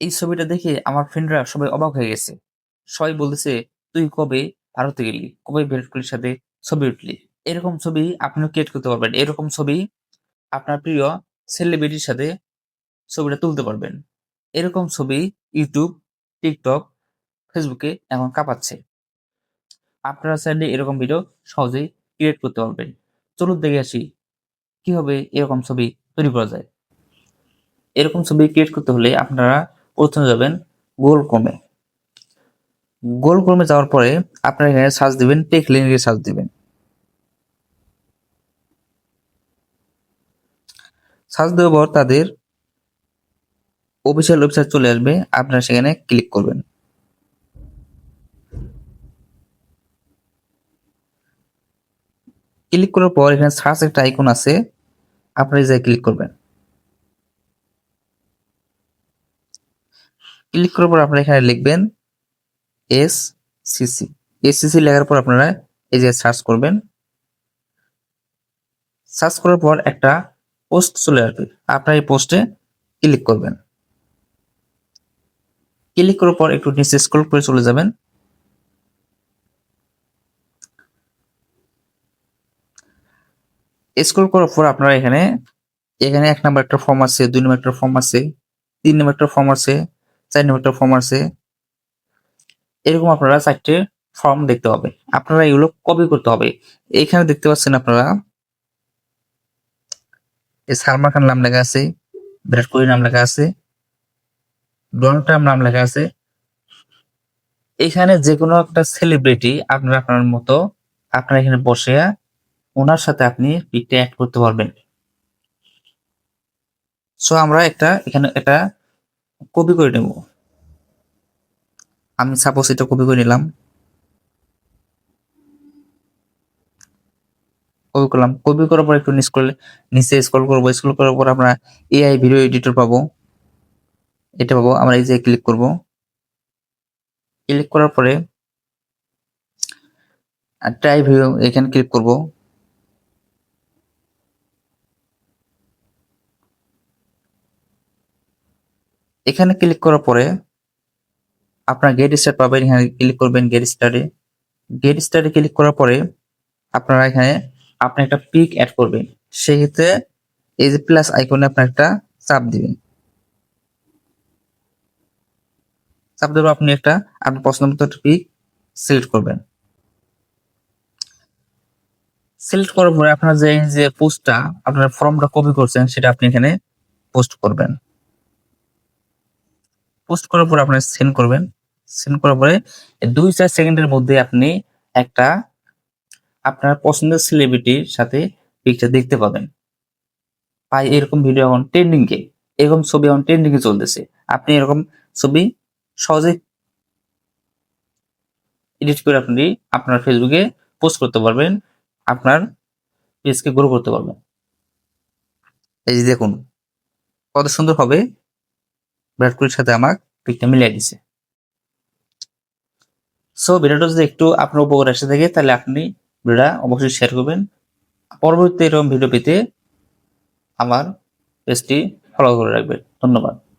এই ছবিটা দেখে আমার ফ্রেন্ডরা সবাই অবাক হয়ে গেছে। সবাই বলতেছে, "তুই কবে ভারতে গেলি? কবে বিরাট কোহলির সাথে ছবি উঠলি?" এরকম ছবি আপনিও ক্রিয়েট করতে পারবেন। এরকম ছবি আপনার প্রিয় সেলিব্রিটির সাথে ছবিটা তুলতে পারবেন। এরকম ছবি YouTube, TikTok, Facebook এ এখন কাঁপাচ্ছে। আপনারা চাইলে এরকম ভিডিও সহজেই ক্রিয়েট করতে পারবেন। চলুন দেখে আসি কিভাবে এরকম ছবি তৈরি করা যায়। এরকম ছবি ক্রিয়েট করতে হলে আপনারা ১ম এ যাবেন Google Chrome এ। Google Chrome এ যাওয়ার পরে আপনারা এখানে সার্চ দিবেন, টেক্সট লিখে সার্চ দিবেন। সার্চ দেওয়ার পর তাদের অফিসিয়াল ওয়েবসাইট চলে আসবে। আপনারা সেখানে ক্লিক করবেন। ক্লিক করার পর এখানে সার্চ একটা আইকন আছে। আপনারা এই জায়গায় ক্লিক করবেন। ক্লিক করার পর আপনারা এখানে লিখবেন SCC। SCC লেখার পর আপনারা এই জায়গায় সার্চ করবেন। সার্চ করার পর একটা পোস্ট চলে আসবে। আপনারা এই পোস্টে ক্লিক করবেন। ক্লিক করার পর একটু নিচে স্ক্রল করে চলে যাবেন। স্ক্রল করার পর আপনারা এখানে ১ নাম্বার একটা ফর্ম আছে, ২ নাম্বার একটা ফর্ম আছে, ৩ নাম্বার একটা ফর্ম আছে, ৪ নাম্বার একটা ফর্ম আছে। এরকম আপনারা ৪ টে ফর্ম দেখতে পাবে। আপনারা এগুলো কপি করতে হবে। এইখানে দেখতে পাচ্ছেন আপনারা সালমান খান নাম লেখা আছে, বিরাট কোহলি নাম লেখা আছে, ডোনাল্ড ট্রাম্প নাম লেখা আছে। এখানে যেকোনো একটা সেলিব্রিটি আপনারা আপনার মতো আপনারা এখানে বসে ওনার সাথে আপনি পিকটা অ্যাড করতে পারবেন। সো আমরা এখানে একটা কপি করে নেব। আমি সাপোজ এটা কপি করে নিলাম। কপি করলাম। কপি করার পর একটু নিচে স্ক্রল করব। স্ক্রল করার পর আমরা এআই ভিডিও এডিটর পাবো। এটা পাবো। আমরা এই যে ক্লিক করব। ক্লিক করার পরে ট্রাই ভিউ এখানে ক্লিক করব। এখানে ক্লিক করার পরে আপনারা গেট স্টার্ট পাবেন। এখানে ক্লিক করবেন গেট স্টার্টে। গেট স্টার্টে ক্লিক করার পরে আপনারা এখানে আপনি একটা পিক অ্যাড করবেন। সেক্ষেত্রে এই যে প্লাস আইকনে আপনার একটা চাপ দিবেন। চাপ দেওয়ার পর আপনি আপনার পছন্দ মতো একটা পিক সিলেক্ট করবেন। সিলেক্ট করার পরে আপনার যে পোস্টটা আপনার ফর্মটা কপি করছেন সেটা আপনি এখানে পোস্ট করবেন। পোস্ট করার পরে আপনারা সেন্ড করবেন। সেন্ড করার পরে ২-৪ সেকেন্ডের মধ্যে আপনি একটা আপনার পছন্দের সেলিব্রিটির সাথে পিকটা দেখতে পাবেন। ভাই এরকম ভিডিও এখন ট্রেন্ডিং এ, এরকম ছবি এখন ট্রেন্ডিং এ চলতেছে। আপনি এরকম ছবি সহজেই এডিট করে আপনি আপনার ফেসবুকে পোস্ট করতে পারবেন। আপনার পেজকে গ্রো করতে পারবেন। এই যে দেখুন কত সুন্দর হবে বিরাট কোহলির সাথে আমার পিকটা মিলিয়ে দিছে। সো ভিডিওটা যদি একটু আপনার উপকারে এসে থাকে তাহলে আপনি ভিডিওটা অবশ্যই শেয়ার করবেন। পরবর্তী এরকম ভিডিও পেতে আমার পেজটি ফলো করে রাখবেন। ধন্যবাদ।